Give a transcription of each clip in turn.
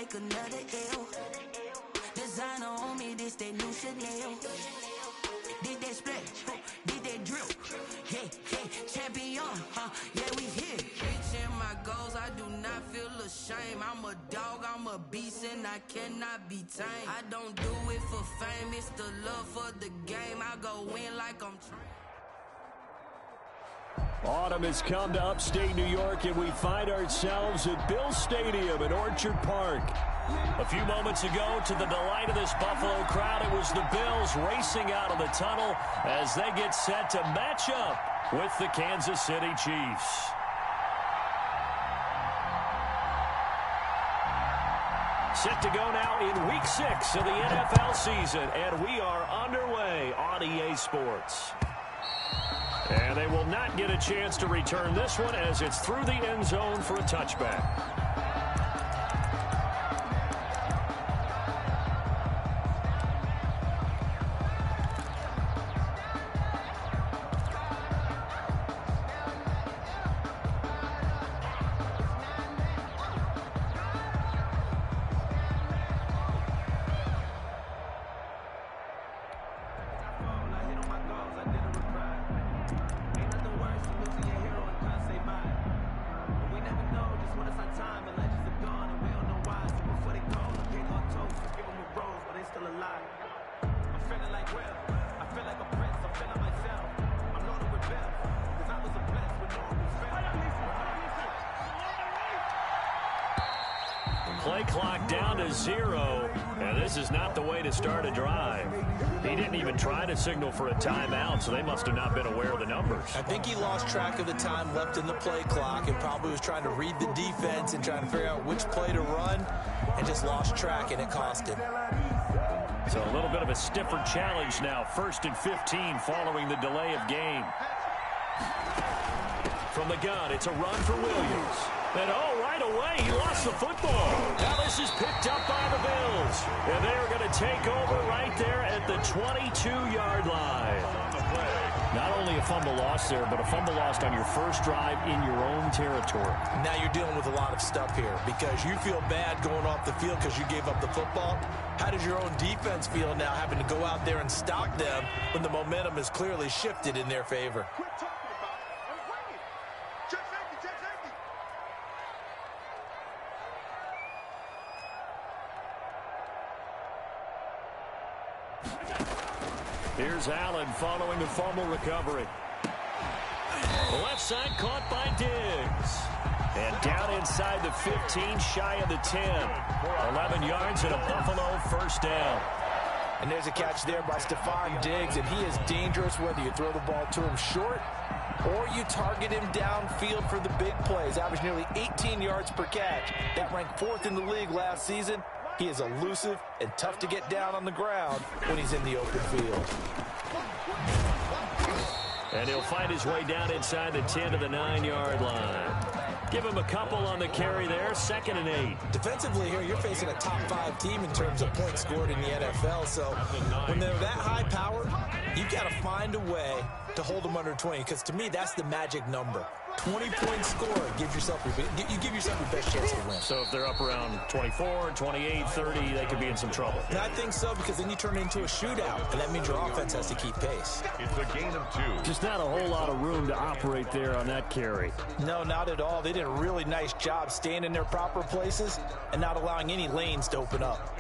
take another L. Designer on me, this that new Chanel. Did that splash, did that drip. Yeah, yeah, champion, yeah, we here. Reaching my goals, I do not feel ashamed. I'm a dog, I'm a beast, and I cannot be tamed. I don't do it for fame, it's the love for the game. I go in like I'm trained. Autumn has come to upstate New York, and we find ourselves at Bill Stadium in Orchard Park. A few moments ago, to the delight of this Buffalo crowd, it was the Bills racing out of the tunnel as they get set to match up with the Kansas City Chiefs. Set to go now in Week 6 of the NFL season, and we are underway on EA Sports. And they will not get a chance to return this one as it's through the end zone for a touchback. Play clock down to 0, and this is not the way to start a drive. He didn't even try to signal for a timeout, so they must have not been aware of the numbers. I think he lost track of the time left in the play clock and probably was trying to read the defense and trying to figure out which play to run and just lost track, and it cost him. So a little bit of a stiffer challenge now. 1st and 15 following the delay of game. From the gun, it's a run for Williams. And right away, he lost the football. Now this is picked up by the Bills. And they're going to take over right there at the 22-yard line. Not only a fumble loss there, but a fumble lost on your first drive in your own territory. Now you're dealing with a lot of stuff here because you feel bad going off the field because you gave up the football. How does your own defense feel now having to go out there and stop them when the momentum is clearly shifted in their favor? Here's Allen following the fumble recovery. Left side caught by Diggs. And down inside the 15, shy of the 10. 11 yards and a Buffalo first down. And there's a catch there by Stephon Diggs, and he is dangerous whether you throw the ball to him short or you target him downfield for the big plays. Averaged nearly 18 yards per catch. That ranked 4th in the league last season. He is elusive and tough to get down on the ground when he's in the open field. And he'll find his way down inside the 10 to the 9-yard line. Give him a couple on the carry there, 2nd and 8. Defensively here, you're facing a top 5 team in terms of points scored in the NFL. So when they're that high powered, you've got to find a way to hold them under 20. Because to me, that's the magic number. 20 points scored. Give yourself your best chance to win. So if they're up around 24, 28, 30, they could be in some trouble. And I think so, because then you turn it into a shootout, and that means your offense has to keep pace. It's a gain of 2. Just not a whole lot of room to operate there on that carry. No, not at all. They did a really nice job staying in their proper places and not allowing any lanes to open up.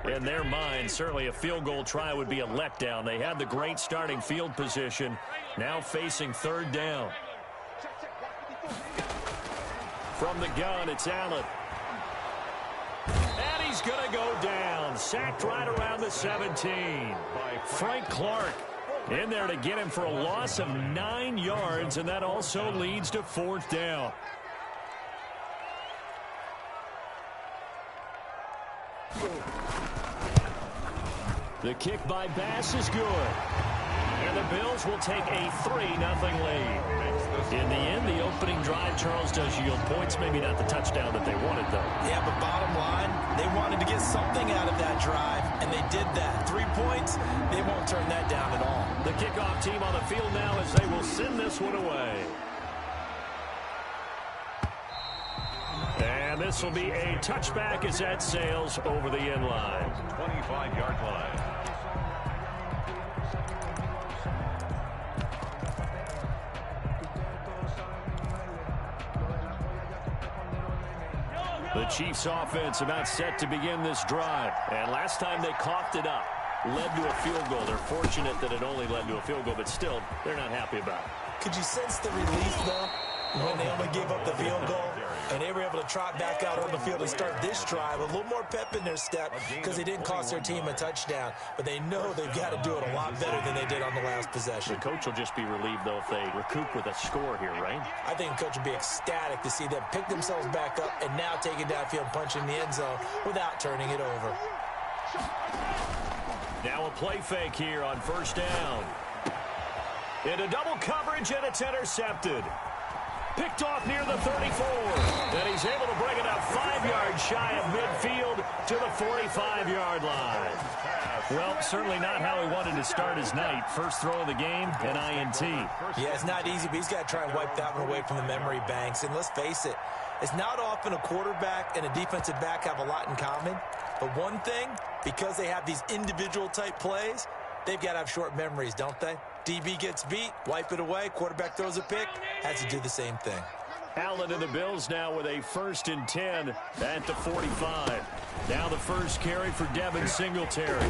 In their mind, certainly a field goal try would be a letdown. They had the great starting field position, now facing 3rd down. From the gun, it's Allen. And he's going to go down. Sacked right around the 17 by Frank Clark. In there to get him for a loss of 9 yards, and that also leads to 4th down. The kick by Bass is good. And the Bills will take a 3-0 lead. In the end, the opening drive, Charles, does yield points. Maybe not the touchdown that they wanted, though. Yeah, but bottom line, they wanted to get something out of that drive, and they did that. 3 points, they won't turn that down at all. The kickoff team on the field now as they will send this one away. And this will be a touchback as that sails over the end line. 25-yard line. The Chiefs offense about set to begin this drive. And last time they coughed it up, led to a field goal. They're fortunate that it only led to a field goal, but still, they're not happy about it. Could you sense the relief, though, when they only gave up the field goal? And they were able to trot back out on the field and start this drive. A little more pep in their step because they didn't cost their team a touchdown. But they know they've got to do it a lot better than they did on the last possession. The coach will just be relieved, though, if they recoup with a score here, right? I think the coach will be ecstatic to see them pick themselves back up and now take it downfield and punch in the end zone without turning it over. Now a play fake here on first down. Into double coverage, and it's intercepted. Picked off near the 34. And he's able to bring it up 5 yards shy of midfield to the 45-yard line. Well, certainly not how he wanted to start his night. First throw of the game, an INT. Yeah, it's not easy, but he's got to try and wipe that one away from the memory banks. And let's face it, it's not often a quarterback and a defensive back have a lot in common. But one thing, because they have these individual type plays, they've got to have short memories, don't they? DB gets beat, wipe it away, quarterback throws a pick, has to do the same thing. Allen and the Bills now with a 1st and 10 at the 45. Now the first carry for Devin Singletary.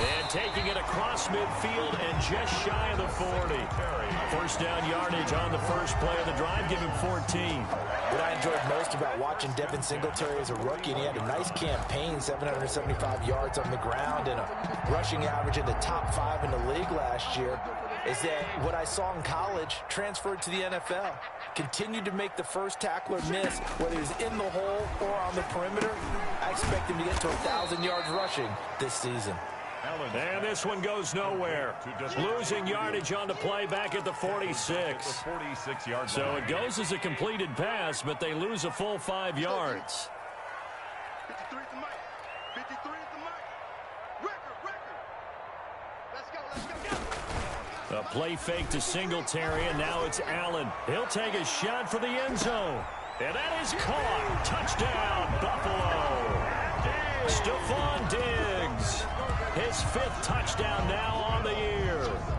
And taking it across midfield and just shy of the 40. First down yardage on the first play of the drive, give him 14. What I enjoyed most about watching Devin Singletary as a rookie, and he had a nice campaign, 775 yards on the ground and a rushing average in the top 5 in the league last year, is that what I saw in college transferred to the NFL. Continued to make the first tackler miss, whether he's in the hole or on the perimeter. I expect him to get to 1,000 yards rushing this season. And this one goes nowhere. Losing yardage on the play back at the 46. So it goes as a completed pass, but they lose a full 5 yards. 53 at the mic. 53 at the mic. Record. Let's go. A play fake to Singletary, and now it's Allen. He'll take a shot for the end zone. And that is caught. Touchdown, Buffalo. Stephon Diggs. His 5th touchdown now on the year.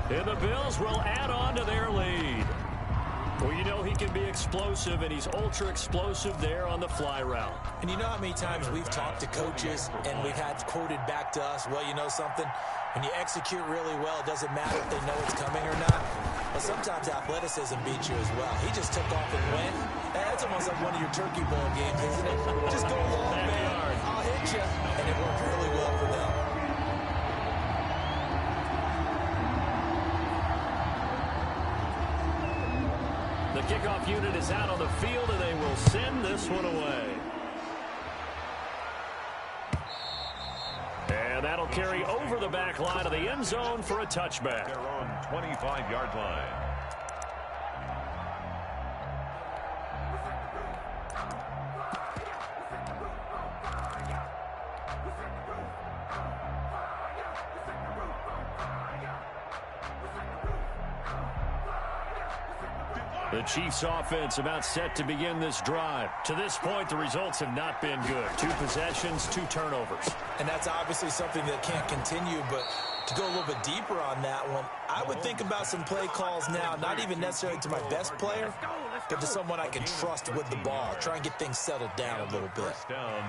And the Bills will add on to their lead. Well, you know he can be explosive, and he's ultra-explosive there on the fly route. And you know how many times we've talked to coaches and we've had quoted back to us, well, you know something? When you execute really well, it doesn't matter if they know it's coming or not. But sometimes athleticism beats you as well. He just took off and went. That's almost like one of your Turkey Bowl games, isn't it? Just go long, man. I'll hit you. And it worked really well for them. The kickoff unit is out on the field, and they will send this one away. And that'll carry over the back line of the end zone for a touchback. Their own 25-yard line. The Chiefs offense about set to begin this drive. To this point, the results have not been good. 2 possessions, 2 turnovers. And that's obviously something that can't continue, but to go a little bit deeper on that one, I would think about some play calls now, not even necessarily to my best player, but to someone I can trust with the ball. Try and get things settled down a little bit.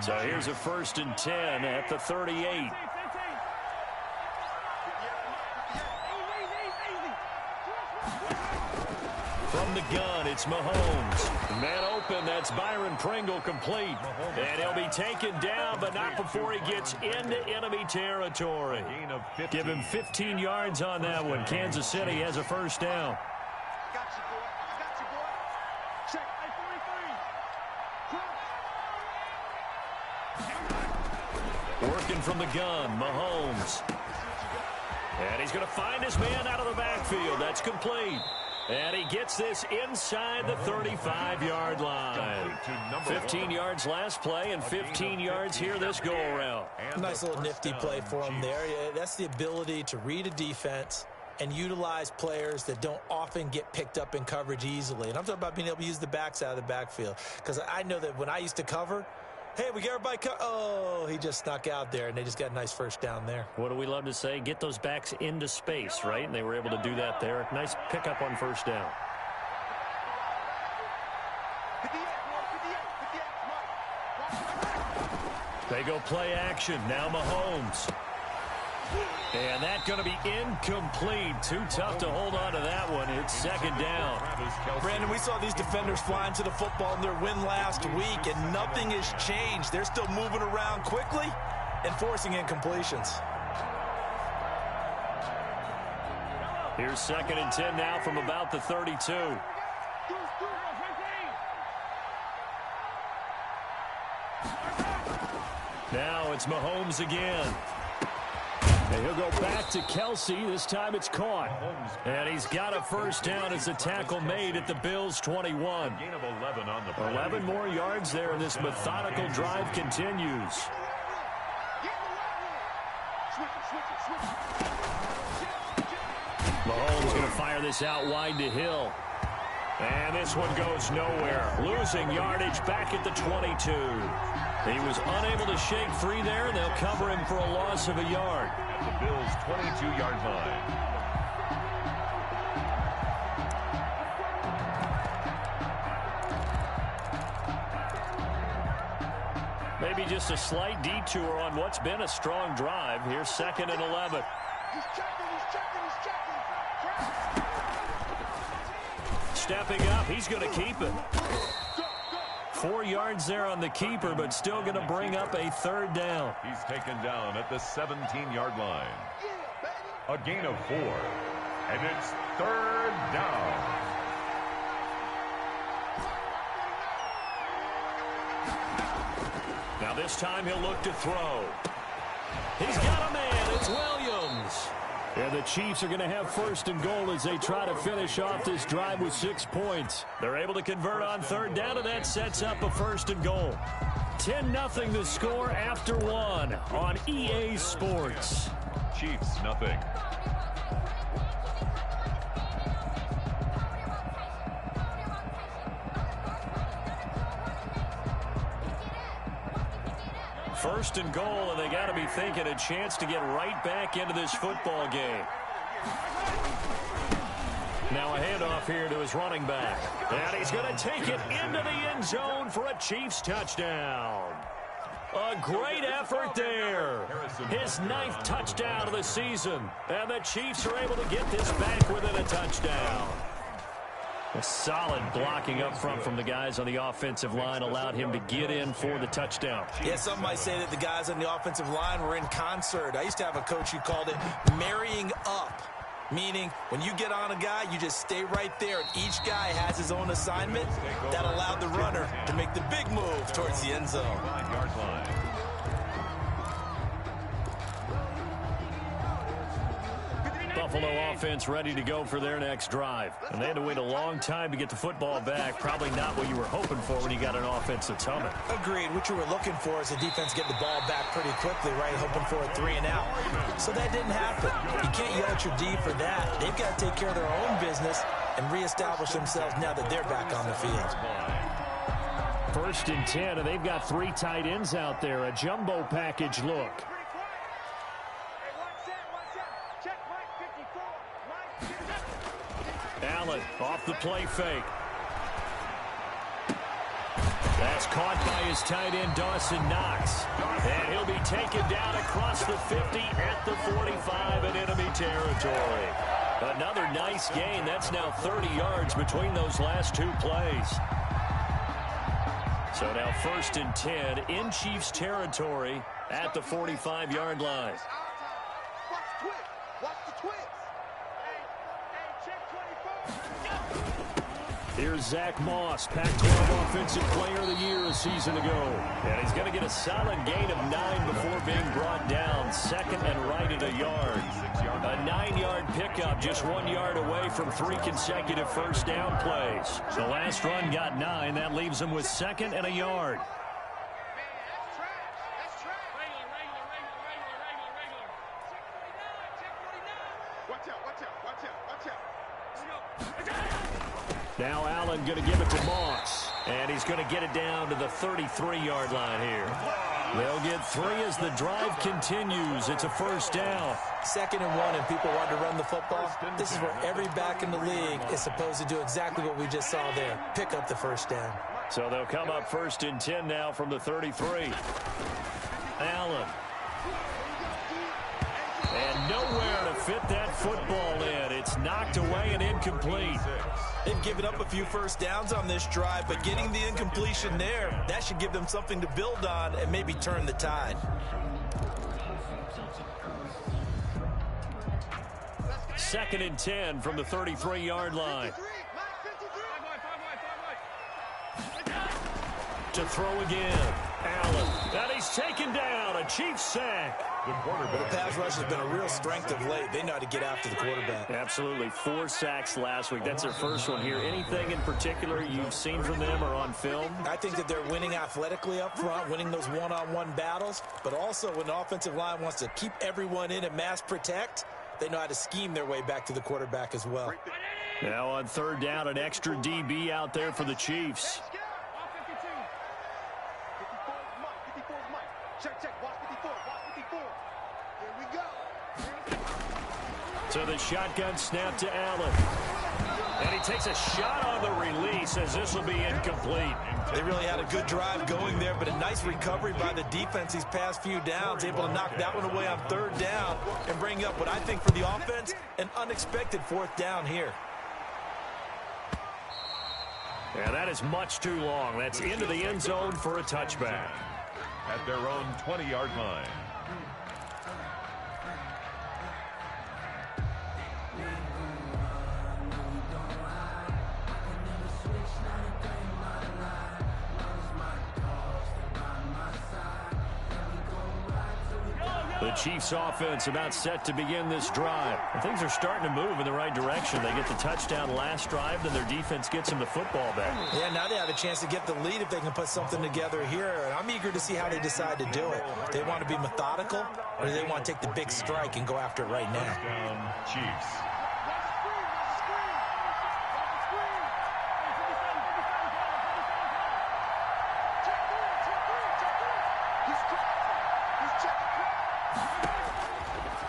So here's a 1st and 10 at the 38. From the gun, it's Mahomes. Man open, that's Byron Pringle complete. And he'll be taken down, but not before he gets into enemy territory. Give him 15 yards on that one. Kansas City has a first down. Got you, boy. Got you, boy. Check. Hey, 43. Working from the gun, Mahomes. And he's going to find his man out of the backfield. That's complete. And he gets this inside the 35-yard line. 15 yards last play and 15 yards here this go-around. Nice little nifty play for him there. That's the ability to read a defense and utilize players that don't often get picked up in coverage easily. And I'm talking about being able to use the backs out of the backfield. Because I know that when I used to cover, hey, we got everybody oh, he just snuck out there, and they just got a nice first down there. What do we love to say? Get those backs into space, right? And they were able to do that there. Nice pickup on first down. They go play action. Now Mahomes. And that's going to be incomplete. Too tough to hold on to that one. It's second down. Brandon, we saw these defenders flying to the football in their win last week, and nothing has changed. They're still moving around quickly and forcing incompletions. Here's 2nd and 10 now from about the 32. Now it's Mahomes again. And he'll go back to Kelsey. This time it's caught. And he's got a first down as the tackle made at the Bills' 21. 11 more yards there, and this methodical drive continues. Mahomes going to fire this out wide to Hill. And this one goes nowhere. Losing yardage back at the 22. He was unable to shake free there, and they'll cover him for a loss of a yard. At the Bills' 22-yard line. Maybe just a slight detour on what's been a strong drive. Here's 2nd and 11. Stepping up, he's going to keep it. 4 yards there on the keeper, but still going to bring up a third down. He's taken down at the 17-yard line. A gain of 4. And it's 3rd down. Now this time he'll look to throw. He's got a man. It's Williams. And the Chiefs are going to have 1st and goal as they try to finish off this drive with 6 points. They're able to convert on 3rd down, and that sets up a 1st and goal. 10-0 the score after 1 on EA Sports. Chiefs, nothing. First and goal, and they got to be thinking a chance to get right back into this football game. Now a handoff here to his running back. And he's going to take it into the end zone for a Chiefs touchdown. A great effort there. His 9th touchdown of the season. And the Chiefs are able to get this back within a touchdown. A solid blocking up front from the guys on the offensive line allowed him to get in for the touchdown. Yeah, some might say that the guys on the offensive line were in concert. I used to have a coach who called it marrying up, meaning when you get on a guy, you just stay right there, and each guy has his own assignment. That allowed the runner to make the big move towards the end zone. 9-yard line. Buffalo offense ready to go for their next drive. And they had to wait a long time to get the football back. Probably not what you were hoping for when you got an offense that's humming. Agreed. What you were looking for is the defense getting the ball back pretty quickly, right? Hoping for a 3 and out. So that didn't happen. You can't yell at your D for that. They've got to take care of their own business and reestablish themselves now that they're back on the field. 1st and 10, and they've got 3 tight ends out there. A jumbo package look. Allen off the play fake. That's caught by his tight end, Dawson Knox. And he'll be taken down across the 50 at the 45 in enemy territory. Another nice gain. That's now 30 yards between those last 2 plays. So now 1st and 10 in Chiefs territory at the 45-yard line. Here's Zach Moss, Pac-12 Offensive Player of the Year a season ago. And he's going to get a solid gain of 9 before being brought down. 2nd and right at a yard. A 9-yard pickup, just 1 yard away from 3 consecutive first down plays. The last run got 9. That leaves them with 2nd and a yard. Now Allen going to give it to Moss. And he's going to get it down to the 33-yard line here. They'll get 3 as the drive continues. It's a first down. 2nd and 1, and people want to run the football. This is where every back in the league is supposed to do exactly what we just saw there. Pick up the first down. So they'll come up 1st and 10 now from the 33. Allen. And nowhere to fit that football in. It's knocked away and incomplete. They've given up a few first downs on this drive, but getting the incompletion there, that should give them something to build on and maybe turn the tide. 2nd and 10 from the 33-yard line. To throw again. Allen. And he's taken down. A Chiefs sack. The pass rush has been a real strength of late. They know how to get after the quarterback. Absolutely. 4 sacks last week. That's their first one here. Anything in particular you've seen from them or on film? I think that they're winning athletically up front, winning those one-on-one battles, but also when the offensive line wants to keep everyone in and mass protect, they know how to scheme their way back to the quarterback as well. Now on 3rd down, an extra DB out there for the Chiefs. So the shotgun snap to Allen. And he takes a shot on the release as this will be incomplete. They really had a good drive going there, but a nice recovery by the defense these past few downs, able to knock that one away on 3rd down and bring up what I think for the offense, an unexpected 4th down here. Yeah, that is much too long. That's into the end zone for a touchback. At their own 20-yard line. The Chiefs offense about set to begin this drive. And things are starting to move in the right direction. They get the touchdown last drive, then their defense gets them the football back. Yeah, now they have a chance to get the lead if they can put something together here. I'm eager to see how they decide to do it. They want to be methodical, or do they want to take the big strike and go after it right now? Touchdown, Chiefs.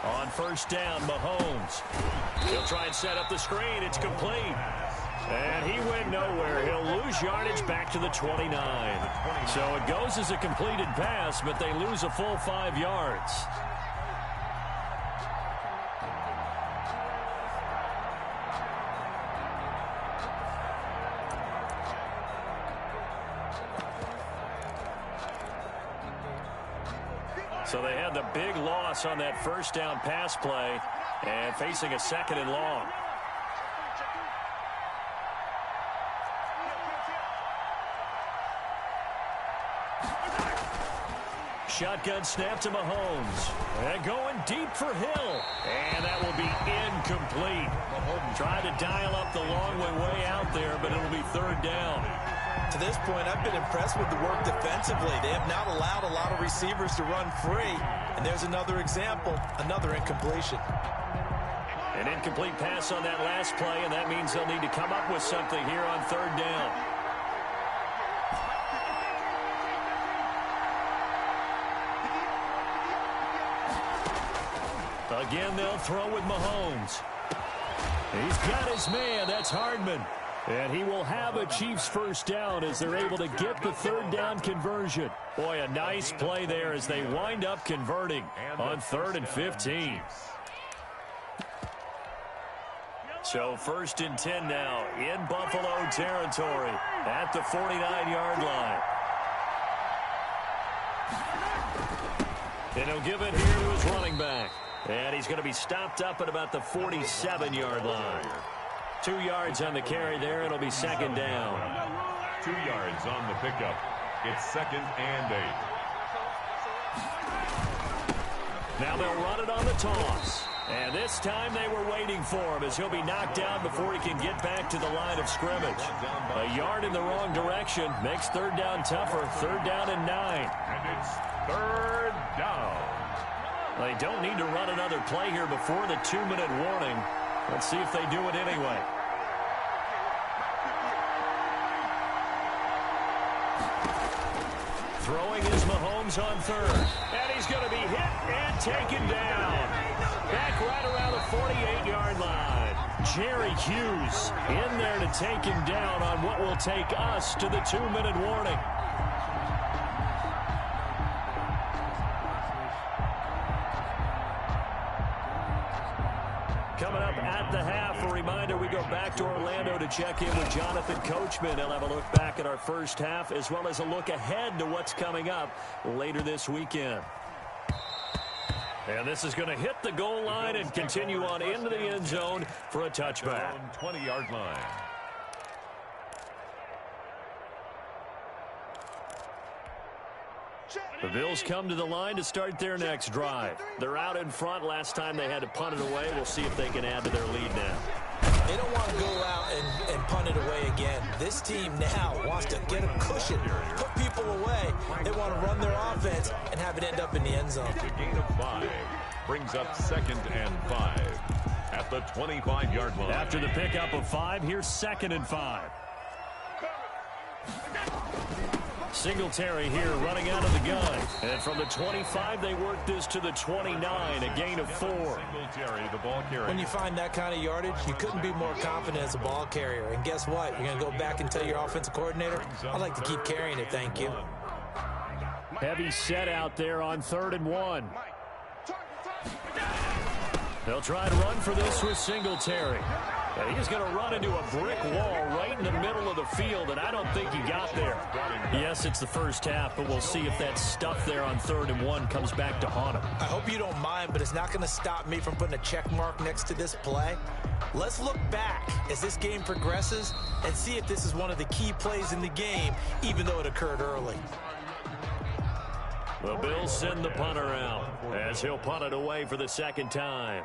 On 1st down, Mahomes. He'll try and set up the screen. It's complete. And he went nowhere. He'll lose yardage back to the 29. So it goes as a completed pass, but they lose a full 5 yards. So they had the big loss on that 1st down pass play and facing a 2nd and long. Shotgun snap to Mahomes. And going deep for Hill. And that will be incomplete. Tried to dial up the long way out there, but it'll be 3rd down. To this point, I've been impressed with the work defensively. They have not allowed a lot of receivers to run free. And there's another example, another incompletion. An incomplete pass on that last play, and that means they'll need to come up with something here on 3rd down. Again, they'll throw with Mahomes. He's got his man. That's Hardman. And he will have a Chiefs 1st down as they're able to get the 3rd down conversion. Boy, a nice play there as they wind up converting on 3rd and 15. So 1st and 10 now in Buffalo territory at the 49-yard line. And he'll give it here to his running back. And he's going to be stopped up at about the 47-yard line. 2 yards on the carry there. It'll be 2nd down. 2 yards on the pickup. It's 2nd and 8. Now they'll run it on the toss. And This time they were waiting for him as he'll be knocked down before he can get back to the line of scrimmage. A yard in the wrong direction makes third down tougher. Third down and 9. And it's third down. They don't need to run another play here before the 2-minute warning. Let's see if they do it anyway. Throwing is Mahomes on third. And he's going to be hit and taken down. Back right around the 48-yard line. Jerry Hughes in there to take him down on what will take us to the 2-minute warning. Coming up at the half, a reminder, we go back to Orlando to check in with Jonathan Coachman. He'll have a look back at our first half as well as a look ahead to what's coming up later this weekend. And this is going to hit the goal line and continue on into the end zone for a touchback. 20-yard line. The Bills come to the line to start their next drive. They're out in front. Last time they had to punt it away. We'll see if they can add to their lead now. They don't want to go out and punt it away again. This team now wants to get a cushion, put people away. They want to run their offense and have it end up in the end zone. The gain of 5 brings up 2nd and 5 at the 25-yard line. After the pickup of 5, here's 2nd and 5. Singletary here running out of the gun. And from the 25, they work this to the 29, a gain of 4. Singletary, the ball carrier. When you find that kind of yardage, you couldn't be more confident as a ball carrier. And guess what? You're going to go back and tell your offensive coordinator, I'd like to keep carrying it, thank you. Heavy set out there on 3rd and 1. They'll try to run for this with Singletary. And he's going to run into a brick wall right in the middle of the field, and I don't think he got there. Yes, it's the first half, but we'll see if that stuff there on 3rd and 1 comes back to haunt him. I hope you don't mind, but it's not going to stop me from putting a check mark next to this play. Let's look back as this game progresses and see if this is one of the key plays in the game, even though it occurred early. The Bills send the punter out as he'll punt it away for the 2nd time.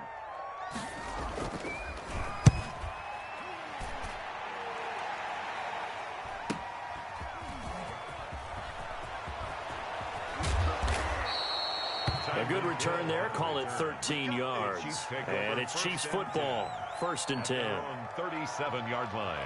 A good return there. Call it 13 yards. And it's Chiefs football. 1st and 10. 37-yard line.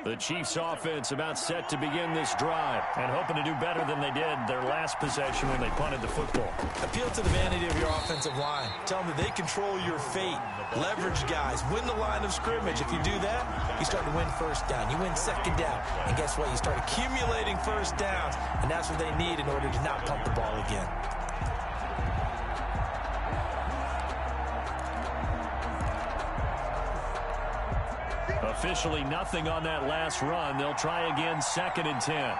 The Chiefs offense about set to begin this drive and hoping to do better than they did their last possession when they punted the football. Appeal to the vanity of your offensive line. Tell them that they control your fate. Leverage guys. Win the line of scrimmage. If you do that, you start to win 1st down. You win 2nd down. And guess what? You start accumulating 1st downs. And that's what they need in order to not punt the ball again. Officially nothing on that last run. They'll try again 2nd and 10.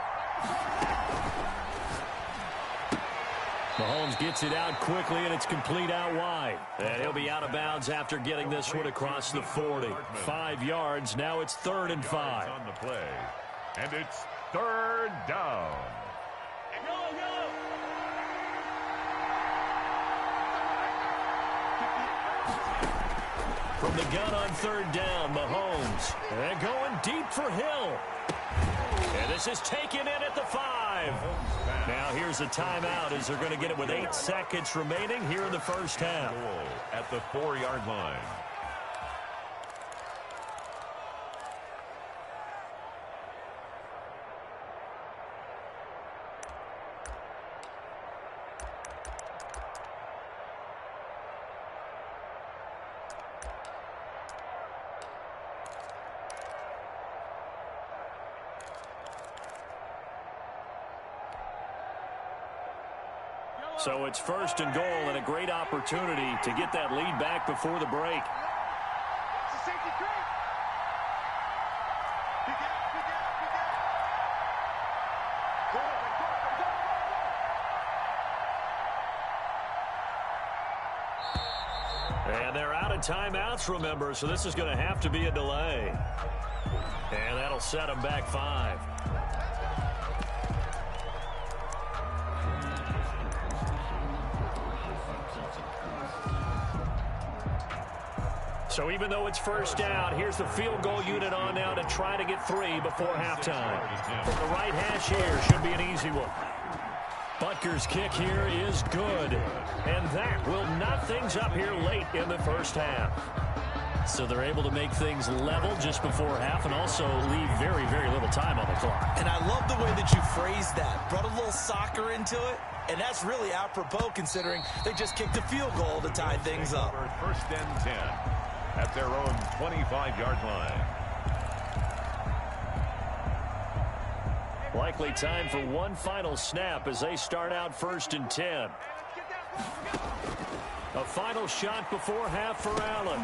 Mahomes gets it out quickly, and it's complete out wide. And he'll be out of bounds after getting this one across the 40. 5 yards. Now it's 3rd and 5. On the play. And it's 3rd down. From the gun on 3rd down, Mahomes. And going deep for Hill. And this is taken in at the 5. Now here's a timeout as they're going to get it with 8 seconds remaining here in the first half. At the 4-yard line. So it's 1st and goal and a great opportunity to get that lead back before the break. And they're out of timeouts, remember, so this is going to have to be a delay. And that'll set them back 5. So even though it's first down, here's the field goal unit on now to try to get 3 before halftime. From the right hash here, should be an easy one. Butker's kick here is good. And that will knot things up here late in the first half. So they're able to make things level just before half and also leave very, very little time on the clock. And I love the way that you phrased that. Brought a little soccer into it. And that's really apropos considering they just kicked a field goal to tie things up. First and 10 at their own 25-yard line. Likely time for one final snap as they start out first and 10. A final shot before half for Allen.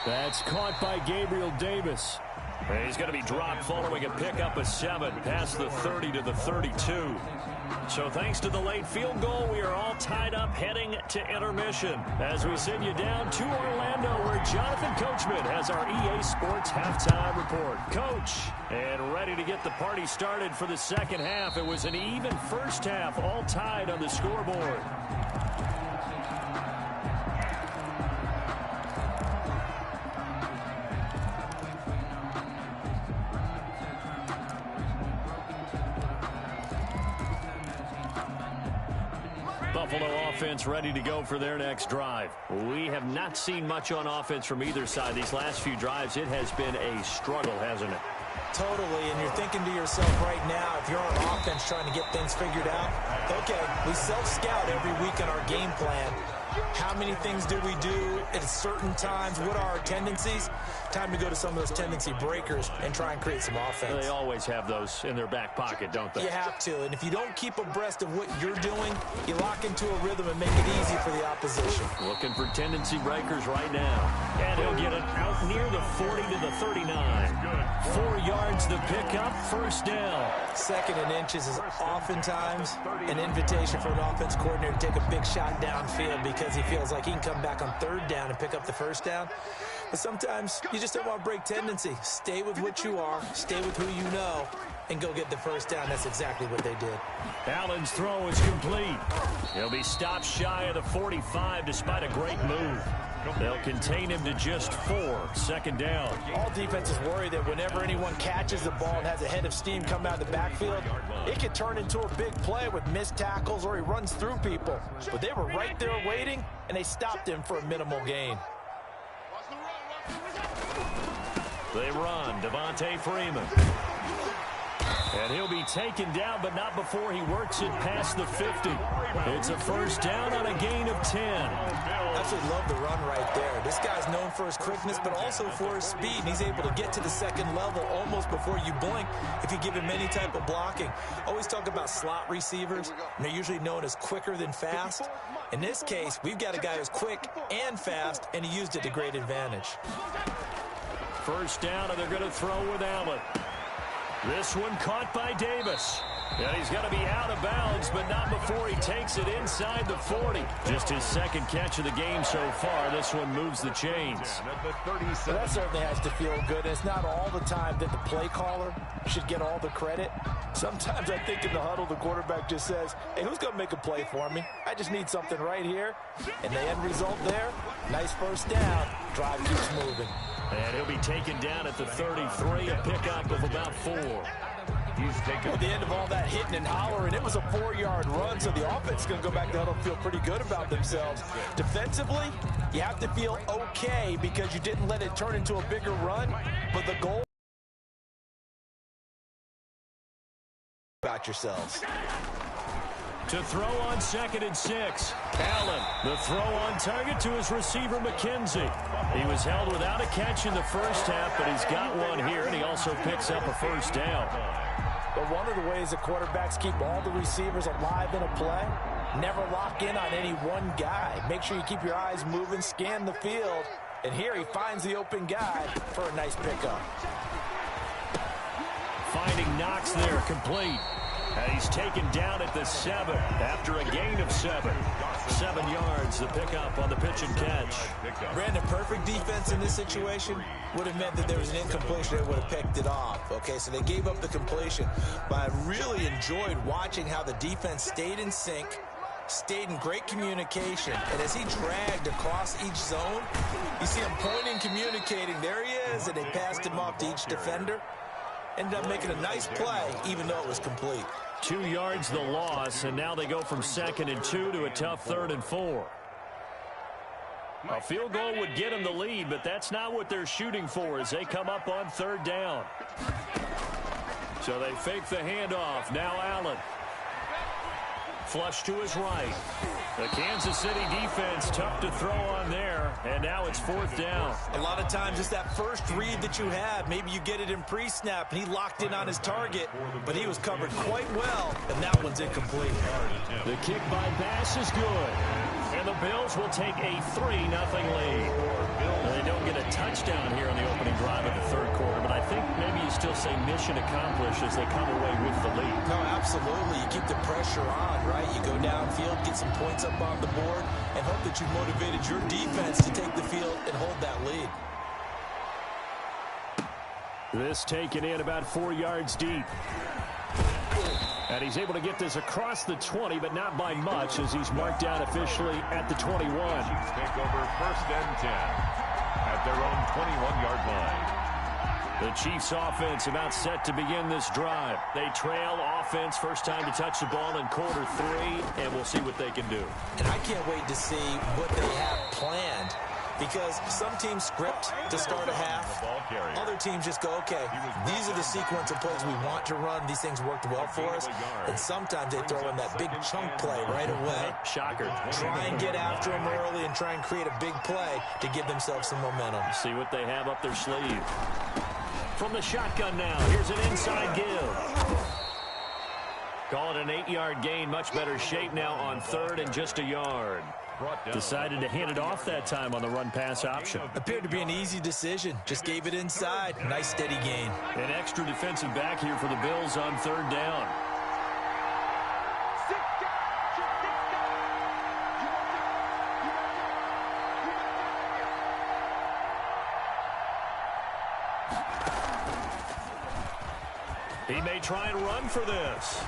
That's caught by Gabriel Davis. And he's going to be dropped following a pickup of 7 past the 30 to the 32. So thanks to the late field goal, we are all tied up heading to intermission as we send you down to Orlando where Jonathan Coachman has our EA Sports halftime report. Coach, and ready to get the party started for the second half. It was an even first half, all tied on the scoreboard. Buffalo offense ready to go for their next drive. We have not seen much on offense from either side. These last few drives, it has been a struggle, hasn't it? Totally, and you're thinking to yourself right now, if you're on offense trying to get things figured out, okay, we self-scout every week on our game plan. How many things do we do at certain times? What are our tendencies? Time to go to some of those tendency breakers and try and create some offense. They always have those in their back pocket, don't they? You have to, and if you don't keep abreast of what you're doing, you lock into a rhythm and make it easy for the opposition. Looking for tendency breakers right now. And he'll get it out near the 40 to the 39. 4 yards the pickup, first down. Second and inches is oftentimes an invitation for an offense coordinator to take a big shot downfield because he feels like he can come back on third down and pick up the first down. But sometimes you just don't want to break tendency. Stay with what you are, stay with who you know, and go get the first down. That's exactly what they did. Allen's throw is complete. He'll be stopped shy of the 45 despite a great move. They'll contain him to just 4, second down. All defenses worry that whenever anyone catches the ball and has a head of steam come out of the backfield, it could turn into a big play with missed tackles or he runs through people. But they were right there waiting, and they stopped him for a minimal gain. They run, Devontae Freeman. And he'll be taken down, but not before he works it past the 50. It's a first down on a gain of 10. Absolutely love the run right there. This guy's known for his quickness, but also for his speed. And he's able to get to the second level almost before you blink if you give him any type of blocking. Always talk about slot receivers, and they're usually known as quicker than fast. In this case, we've got a guy who's quick and fast, and he used it to great advantage. First down, and they're going to throw with Allen. This one caught by Davis. And he's going to be out of bounds, but not before he takes it inside the 40. Just his second catch of the game so far. This one moves the chains. So that certainly has to feel good. It's not all the time that the play caller should get all the credit. Sometimes I think in the huddle, the quarterback just says, hey, who's going to make a play for me? I just need something right here. And the end result there, nice first down. Drive keeps moving. And he'll be taken down at the 33, a pickup of about 4. At the end of all that hitting and hollering, it was a 4-yard run, so the offense is going to go back to the huddle and feel pretty good about themselves. Defensively, you have to feel okay because you didn't let it turn into a bigger run, but the goal about yourselves. To throw on 2nd and 6. Allen, the throw on target to his receiver, McKenzie. He was held without a catch in the first half, but he's got one here, and he also picks up a first down. But one of the ways the quarterbacks keep all the receivers alive in a play, never lock in on any one guy. Make sure you keep your eyes moving, scan the field, and here he finds the open guy for a nice pickup. Finding Knox there, complete. And he's taken down at the 7 after a gain of 7. 7 yards, the pickup on the pitch and catch. Brandon, perfect defense in this situation would have meant that there was an incompletion that would have picked it off. Okay, so they gave up the completion. But I really enjoyed watching how the defense stayed in sync, stayed in great communication. And as he dragged across each zone, you see him pointing, communicating. There he is, and they passed him off to each defender. Ended up making a nice play, even though it was complete. 2 yards the loss, and now they go from 2nd and 2 to a tough 3rd and 4. A field goal would get them the lead, but that's not what they're shooting for as they come up on 3rd down. So they fake the handoff. Now Allen. Flush to his right. The Kansas City defense tough to throw on there, and now it's 4th down. A lot of times it's that first read that you have. Maybe you get it in pre-snap, and he locked in on his target, but he was covered quite well, and that one's incomplete. The kick by pass is good, and the Bills will take a 3-0 lead. They don't get a touchdown here in the opening drive of the 3rd quarter, but I think maybe you still say mission accomplished as they come away with the lead. No, absolutely. You keep the pressure on, right? You go downfield, get some points up on the board, and hope that you've motivated your defense to take the field and hold that lead. This taken in about 4 yards deep. And he's able to get this across the 20, but not by much as he's marked down officially at the 21. Chiefs take over 1st and 10 at their own 21-yard line. The Chiefs offense about set to begin this drive. They trail offense, first time to touch the ball in quarter 3, and we'll see what they can do. And I can't wait to see what they have planned, because some teams script to start a half. Other teams just go, okay, these are the sequence of plays we want to run. These things worked well for us. And sometimes they throw in that big chunk play right away. Shocker. Try and get after them early and try and create a big play to give themselves some momentum. See what they have up their sleeve. From the shotgun now, here's an inside give. Call it an 8-yard gain, much better shape now on 3rd and just a yard. Decided to hand it off that time on the run-pass option. Appeared to be an easy decision. Just gave it inside. Nice, steady gain. An extra defensive back here for the Bills on 3rd down. He may try and run for this.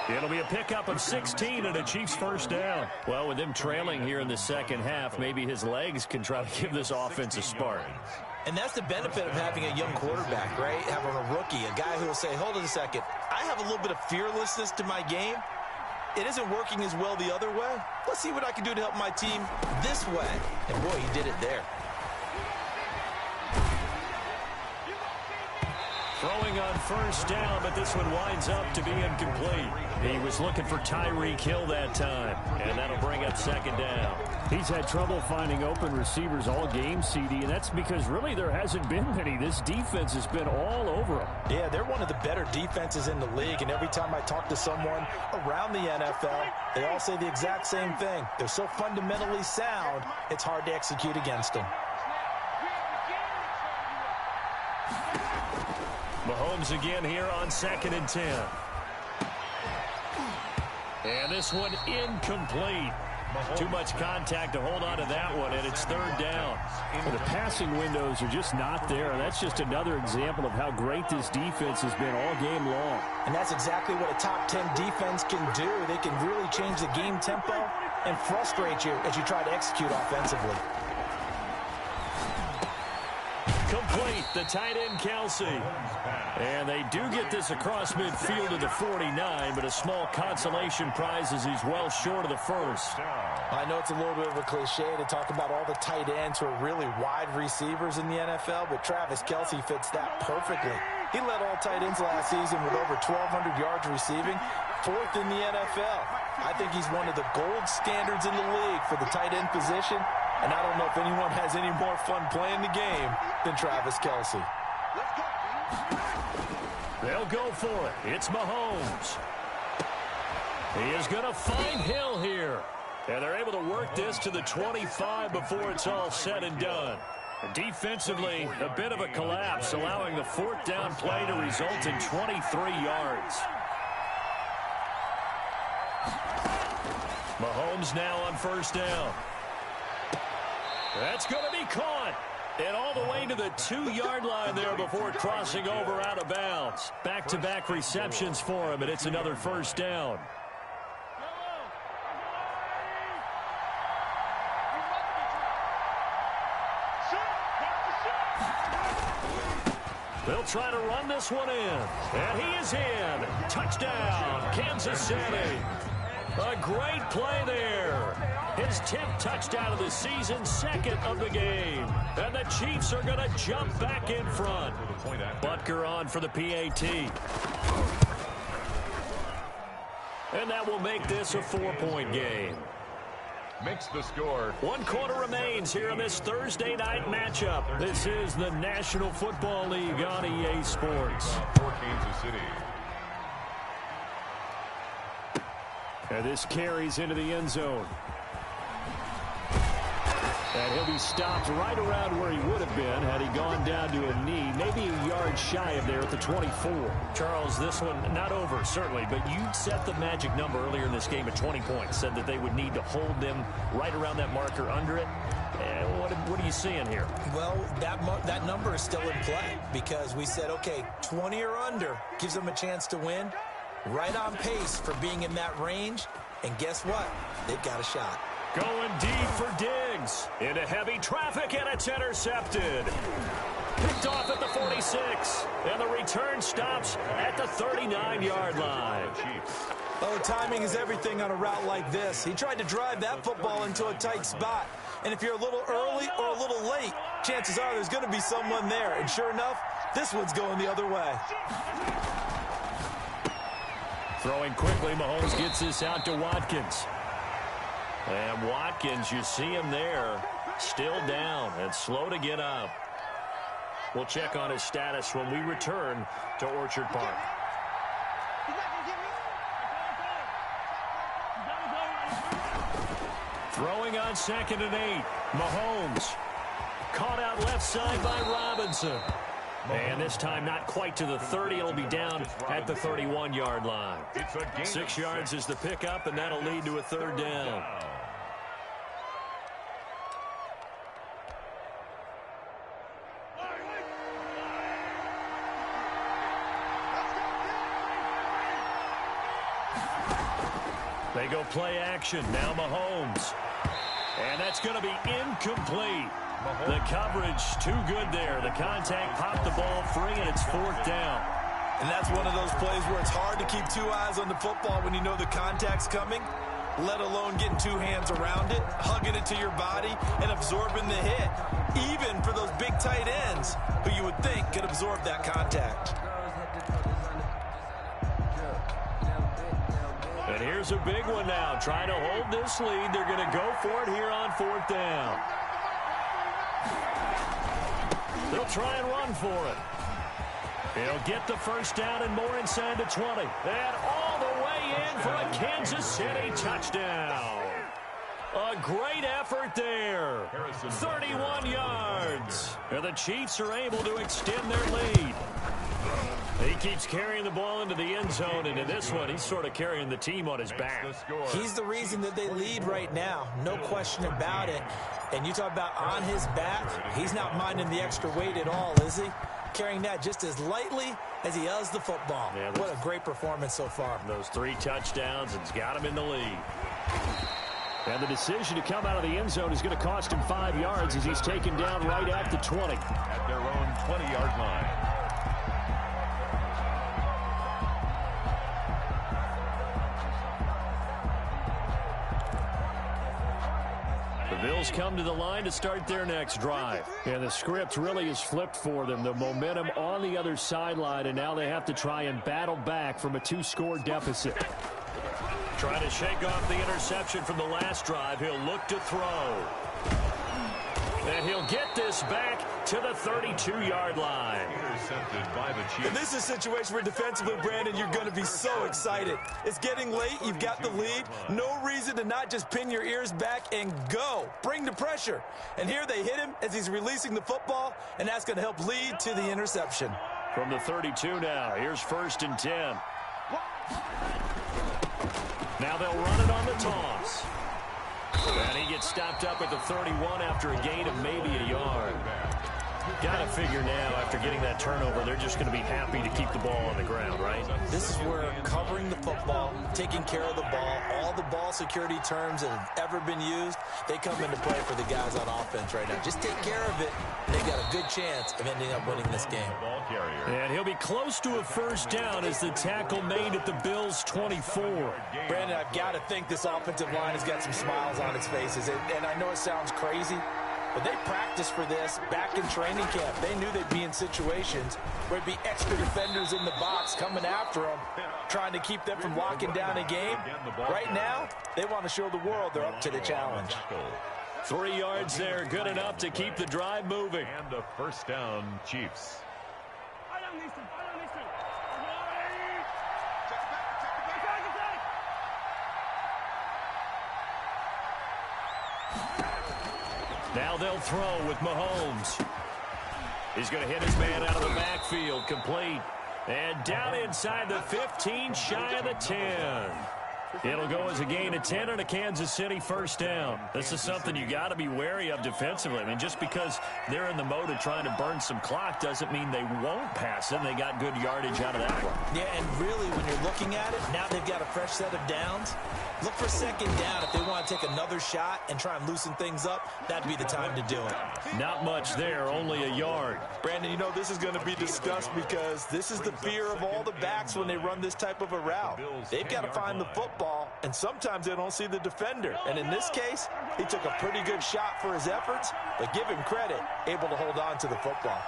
It'll be a pickup of 16 and a Chiefs 1st down. Well, with them trailing here in the 2nd half, maybe his legs can try to give this offense a spark. And that's the benefit of having a young quarterback, right? Having a rookie, a guy who will say, hold on a second, I have a little bit of fearlessness to my game. It isn't working as well the other way. Let's see what I can do to help my team this way. And boy, he did it there. Throwing on 1st down, but this one winds up to be incomplete. He was looking for Tyreek Hill that time, and that'll bring up 2nd down. He's had trouble finding open receivers all game, CD, and that's because really there hasn't been many. This defense has been all over him. Yeah, they're one of the better defenses in the league, and every time I talk to someone around the NFL, they all say the exact same thing. They're so fundamentally sound, it's hard to execute against them. Mahomes again here on 2nd and 10. And this one incomplete. Too much contact to hold on to that one, and it's 3rd down. Well, the passing windows are just not there, and that's just another example of how great this defense has been all game long. And that's exactly what a top 10 defense can do. They can really change the game tempo and frustrate you as you try to execute offensively. Complete, the tight end Kelsey. And they do get this across midfield to the 49, but a small consolation prize as he's well short of the 1st. I know it's a little bit of a cliche to talk about all the tight ends who are really wide receivers in the NFL, but Travis Kelsey fits that perfectly. He led all tight ends last season with over 1,200 yards receiving, 4th in the NFL. I think he's one of the gold standards in the league for the tight end position, and I don't know if anyone has any more fun playing the game than Travis Kelsey. They'll go for it. It's Mahomes. He is going to find Hill here. And they're able to work this to the 25 before it's all said and done. Defensively, a bit of a collapse, allowing the 4th down play to result in 23 yards. Mahomes now on 1st down. That's going to be caught. And all the way to the 2-yard line there before crossing over out of bounds. Back-to-back receptions for him, and it's another 1st down. They'll try to run this one in. And he is in. Touchdown, Kansas City. A great play there. His 10th touchdown of the season, 2nd of the game. And the Chiefs are going to jump back in front. Butker on for the PAT. And that will make this a 4-point game. Makes the score. 1 quarter remains here in this Thursday night matchup. This is the National Football League on EA Sports. For Kansas City. And this carries into the end zone. And he'll be stopped right around where he would have been had he gone down to a knee, maybe a yard shy of there at the 24. Charles, this one not over, certainly, but you set the magic number earlier in this game at 20 points, said that they would need to hold them right around that marker under it. What are you seeing here? Well, that number is still in play because we said, okay, 20 or under gives them a chance to win. Right on pace for being in that range. And guess what? They've got a shot. Going deep for Diggs. Into heavy traffic, and it's intercepted. Picked off at the 46. And the return stops at the 39-yard line. Oh, timing is everything on a route like this. He tried to drive that football into a tight spot. And if you're a little early or a little late, chances are there's going to be someone there. And sure enough, this one's going the other way. Throwing quickly, Mahomes gets this out to Watkins. And Watkins, you see him there, still down and slow to get up. We'll check on his status when we return to Orchard Park. Throwing on 2nd and 8. Mahomes caught out left side by Robinson. And this time not quite to the 30. It'll be down at the 31-yard line. 6 yards is the pickup, and that'll lead to a 3rd down. They go play action. Now Mahomes. And that's going to be incomplete. The coverage too good there. The contact popped the ball free, and it's 4th down. And that's one of those plays where it's hard to keep 2 eyes on the football when you know the contact's coming, let alone getting 2 hands around it, hugging it to your body, and absorbing the hit, even for those big tight ends who you would think could absorb that contact. And here's a big one now. Trying to hold this lead. They're going to go for it here on 4th down. They'll try and run for it. He'll get the 1st down and more inside the 20. And all the way in for a Kansas City touchdown. A great effort there. 31 yards. And the Chiefs are able to extend their lead. He keeps carrying the ball into the end zone, and in this one, he's sort of carrying the team on his back. He's the reason that they lead right now. No question about it. And you talk about on his back, he's not minding the extra weight at all, is he? Carrying that just as lightly as he does the football. Yeah, what a great performance so far. Those 3 touchdowns, it's got him in the lead. And the decision to come out of the end zone is going to cost him 5 yards as he's taken down right at the 20. At their own 20-yard line. The Bills come to the line to start their next drive. And the script really is flipped for them. The momentum on the other sideline, and now they have to try and battle back from a 2-score deficit. Trying to shake off the interception from the last drive. He'll look to throw. And he'll get this back to the 32-yard line. Intercepted by the Chiefs. And this is a situation where defensively, Brandon, you're going to be so excited. It's getting late. You've got the lead. No reason to not just pin your ears back and go. Bring the pressure. And here they hit him as he's releasing the football, and that's going to help lead to the interception. From the 32 now, here's 1st and 10. Now they'll run it on the toss. And he gets stopped up at the 31 after a gain of maybe a yard. Got to figure now, after getting that turnover, they're just going to be happy to keep the ball on the ground, right? This is where covering the football, taking care of the ball, all the ball security terms that have ever been used, they come into play for the guys on offense right now. Just take care of it, and they've got a good chance of ending up winning this game. And he'll be close to a first down as the tackle made at the Bills' 24. Brandon, I've got to think this offensive line has got some smiles on its faces, and I know it sounds crazy, but they practiced for this back in training camp. They knew they'd be in situations where it'd be extra defenders in the box coming after them, trying to keep them from locking down a game. Right now, they want to show the world they're up to the challenge. 3 yards there, good enough to keep the drive moving. And a first down, Chiefs. Now they'll throw with Mahomes. He's going to hit his man out of the backfield, complete. And down inside the 15, shy of the 10. It'll go as a gain of 10 and a Kansas City first down. This is something you got to be wary of defensively. I mean, just because they're in the mode of trying to burn some clock doesn't mean they won't pass it. And they got good yardage out of that one. Yeah, and really, when you're looking at it, now they've got a fresh set of downs. Look for second down if they want to take another shot and try and loosen things up. That'd be the time to do it. Not much there, only a yard. Brandon, you know this is going to be discussed because this is the fear of all the backs when they run this type of a route. They've got to find the football, and sometimes they don't see the defender. And in this case, he took a pretty good shot for his efforts, but give him credit, able to hold on to the football.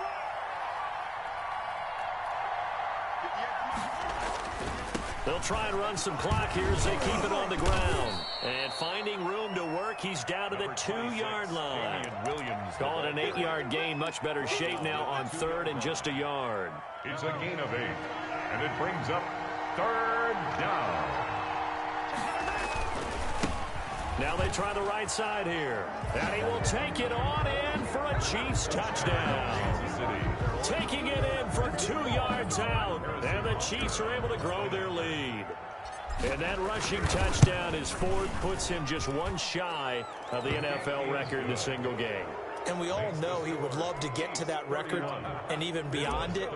They'll try and run some clock here as they keep it on the ground. And finding room to work, he's down to the 2-yard line. Call it an 8-yard gain, much better shape now on third and just a yard. It's a gain of 8, and it brings up third down. Now they try the right side here. And he will take it on in for a Chiefs touchdown. Taking it in from 2 yards out. And the Chiefs are able to grow their lead. And that rushing touchdown is fourth, puts him just one shy of the NFL record in a single game. And we all know he would love to get to that record and even beyond it,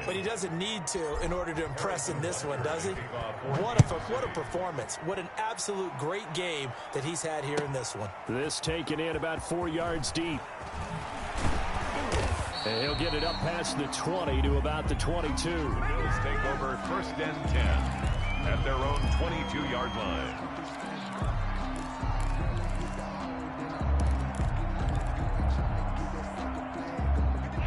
but he doesn't need to in order to impress in this one, does he? What a performance. What an absolute great game that he's had here in this one. This taken in about 4 yards deep. And he'll get it up past the 20 to about the 22. The Bills take over first and 10 at their own 22-yard line.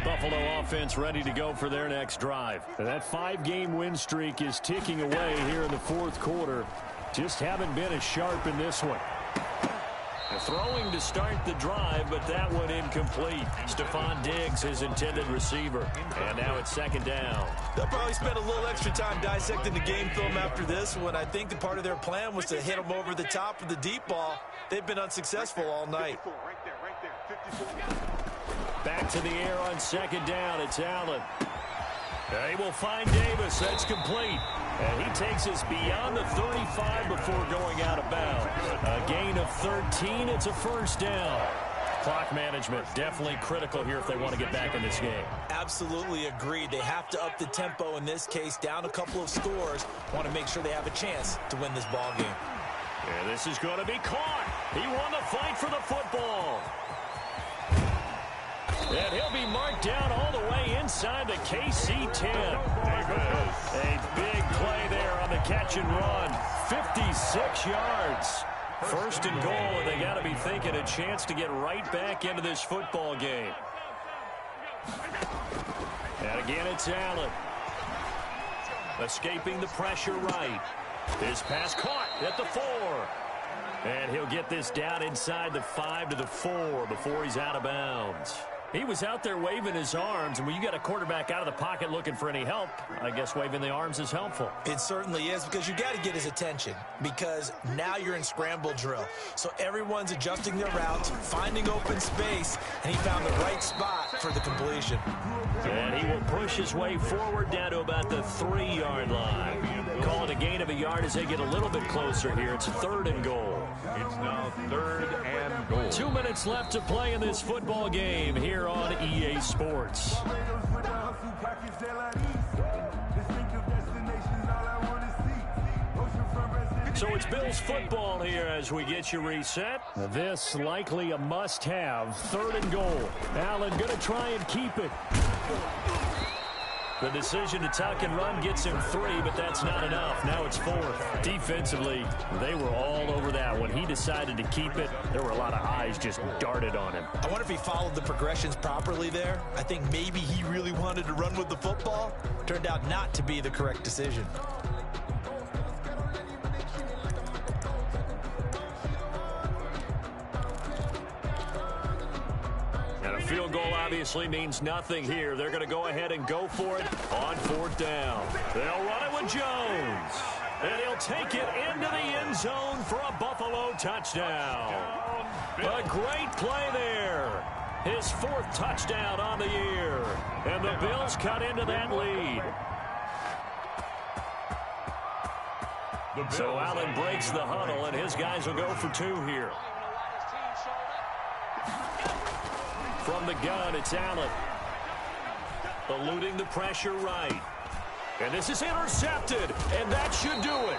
Buffalo offense ready to go for their next drive. And that 5-game win streak is ticking away here in the fourth quarter. Just haven't been as sharp in this one. Throwing to start the drive, but that one incomplete. Stephon Diggs, his intended receiver. And now it's second down. They'll probably spend a little extra time dissecting the game film after this one. I think the part of their plan was to hit them over the top with the deep ball. They've been unsuccessful all night. Back to the air on second down. It's Allen. They will find Davis. That's complete. And he takes us beyond the 35 before going out of bounds. A gain of 13. It's a first down. Clock management definitely critical here if they want to get back in this game. Absolutely agreed. They have to up the tempo in this case, down a couple of scores. Want to make sure they have a chance to win this ball game. And this is going to be caught. He won the fight for the football. And he'll be marked down all the way inside the KC-10. A big play there on the catch and run. 56 yards. First and goal, and they got to be thinking a chance to get right back into this football game. And again, it's Allen. Escaping the pressure right. His pass caught at the 4. And he'll get this down inside the 5 to the 4 before he's out of bounds. He was out there waving his arms, and when you got a quarterback out of the pocket looking for any help, I guess waving the arms is helpful. It certainly is, because you got to get his attention, because now you're in scramble drill. So everyone's adjusting their routes, finding open space, and he found the right spot for the completion. And he will push his way forward down to about the 3-yard line. Call it a gain of a yard. yard as they get a little bit closer here. It's 3rd and goal. It's now 3rd and goal. 2 minutes left to play in this football game here on EA Sports. So it's Bills football here as we get you reset. This likely a must-have. 3rd and goal. Allen going to try and keep it. The decision to tuck and run gets him 3, but that's not enough. Now it's 4th. Defensively, they were all over that. When he decided to keep it, there were a lot of eyes just darted on him. I wonder if he followed the progressions properly there. I think maybe he really wanted to run with the football. Turned out not to be the correct decision. Field goal obviously means nothing here. They're going to go ahead and go for it on 4th down. They'll run it with Jones. And he'll take it into the end zone for a Buffalo touchdown. A great play there. His 4th touchdown on the year. And the Bills cut into that lead. So Allen breaks the huddle, and his guys will go for 2 here. From the gun, it's Allen. Eluding the pressure right. And this is intercepted, and that should do it.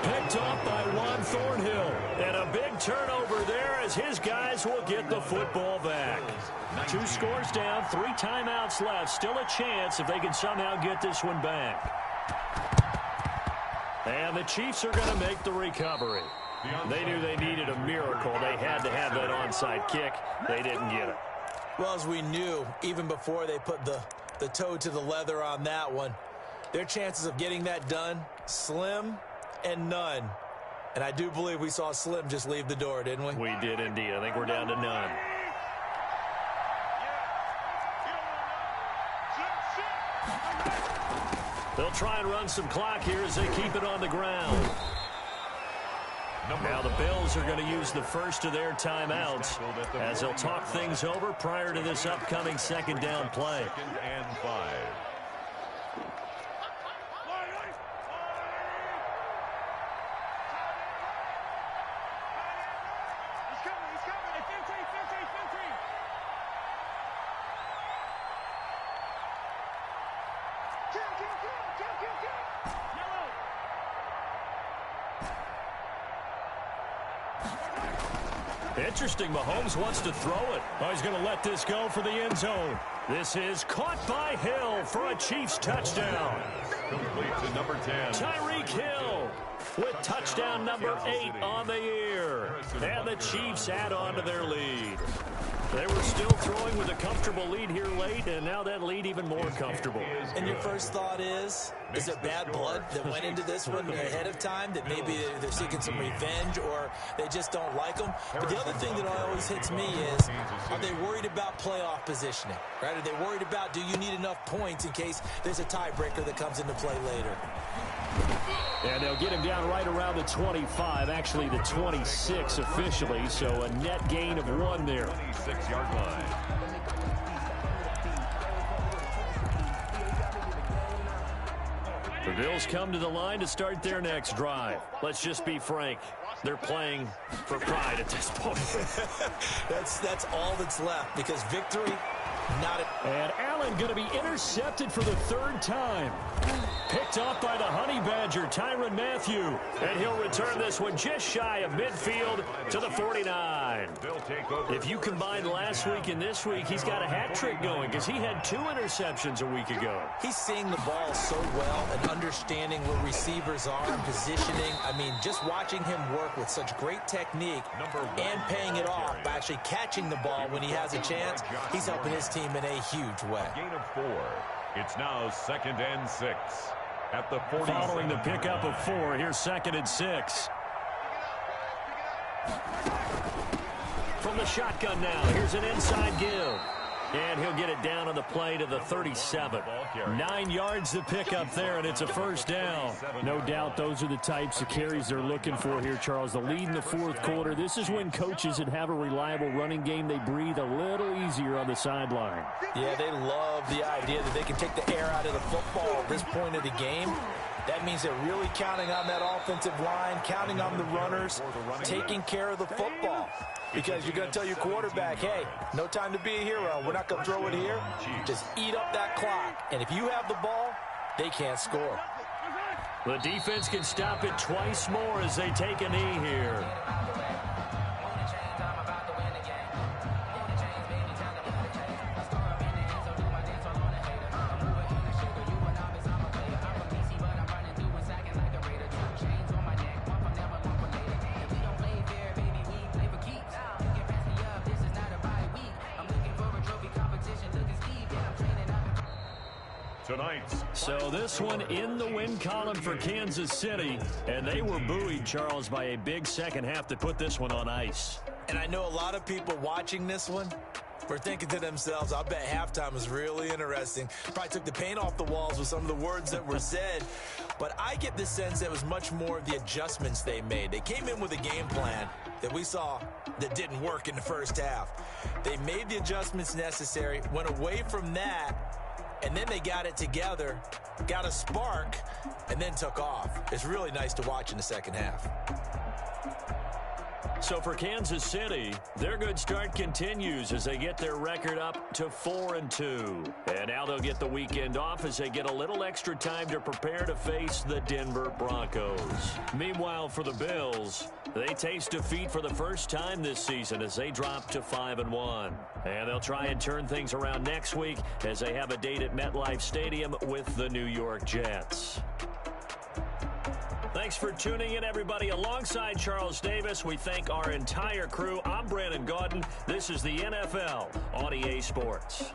Picked off by Juan Thornhill. And a big turnover there as his guys will get the football back. 2 scores down, 3 timeouts left. Still a chance if they can somehow get this one back. And the Chiefs are going to make the recovery. They knew they needed a miracle. They had to have that onside kick. They didn't get it. Well, as we knew, even before they put the toe to the leather on that one, their chances of getting that done, slim and none. And I do believe we saw Slim just leave the door, didn't we? We did indeed. I think we're down to none. They'll try and run some clock here as they keep it on the ground. Now the Bills are going to use the first of their timeouts as they'll talk things over prior to this upcoming 2nd down play. 2nd and 5. Interesting, Mahomes wants to throw it. Oh, he's going to let this go for the end zone. This is caught by Hill for a Chiefs touchdown. Complete to number 10. Tyreek Hill with touchdown number 8 on the year. And the Chiefs add on to their lead. They were still throwing with a comfortable lead here late, and now that lead even more comfortable. And your first thought is there bad blood that went into this one ahead of time, that maybe they're seeking some revenge or they just don't like them? But the other thing that always hits me is, are they worried about playoff positioning? Right? Are they worried about, do you need enough points in case there's a tiebreaker that comes into play later? And they'll get him down right around the 25, actually the 26 officially, so a net gain of 1 there. 26-yard line. The Bills come to the line to start their next drive. Let's just be frank. They're playing for pride at this point. That's all that's left, because victory, not it. And Allen going to be intercepted for the 3rd time. Picked off by the Honey Badger, Tyrann Mathieu. And he'll return this one just shy of midfield to the 49. If you combine last week and this week, he's got a hat trick going because he had 2 interceptions a week ago. He's seeing the ball so well and understanding where receivers are and positioning. I mean, just watching him work with such great technique and paying it off by actually catching the ball when he has a chance, he's helping his team in a huge way. Gain of 4. It's now 2nd and 6 at the 40. Following the pickup of 4, here's 2nd and 6. From the shotgun now, here's an inside give. And he'll get it down on the play to the 37. 9 yards to pick up there, and it's a 1st down. No doubt those are the types of carries they're looking for here, Charles. The lead in the 4th quarter. This is when coaches that have a reliable running game, they breathe a little easier on the sideline. Yeah, they love the idea that they can take the air out of the football at this point of the game. That means they're really counting on that offensive line, counting on the runners, taking care of the football. Because you're going to tell your quarterback, hey, no time to be a hero. We're not going to throw it here. Just eat up that clock. And if you have the ball, they can't score. The defense can stop it twice more as they take a knee here. So this one in the win column for Kansas City, and they were buoyed, Charles, by a big second half to put this one on ice. And I know a lot of people watching this one were thinking to themselves, I bet halftime was really interesting. Probably took the paint off the walls with some of the words that were said. But I get the sense that it was much more of the adjustments they made. They came in with a game plan that we saw that didn't work in the first half. They made the adjustments necessary, went away from that, and then they got it together, got a spark, and then took off. It's really nice to watch in the second half. So for Kansas City, their good start continues as they get their record up to 4-2. And now they'll get the weekend off as they get a little extra time to prepare to face the Denver Broncos. Meanwhile, for the Bills, they taste defeat for the first time this season as they drop to 5-1. And they'll try and turn things around next week as they have a date at MetLife Stadium with the New York Jets. Thanks for tuning in, everybody. Alongside Charles Davis, we thank our entire crew. I'm Brandon Gaudin. This is the NFL on EA Sports.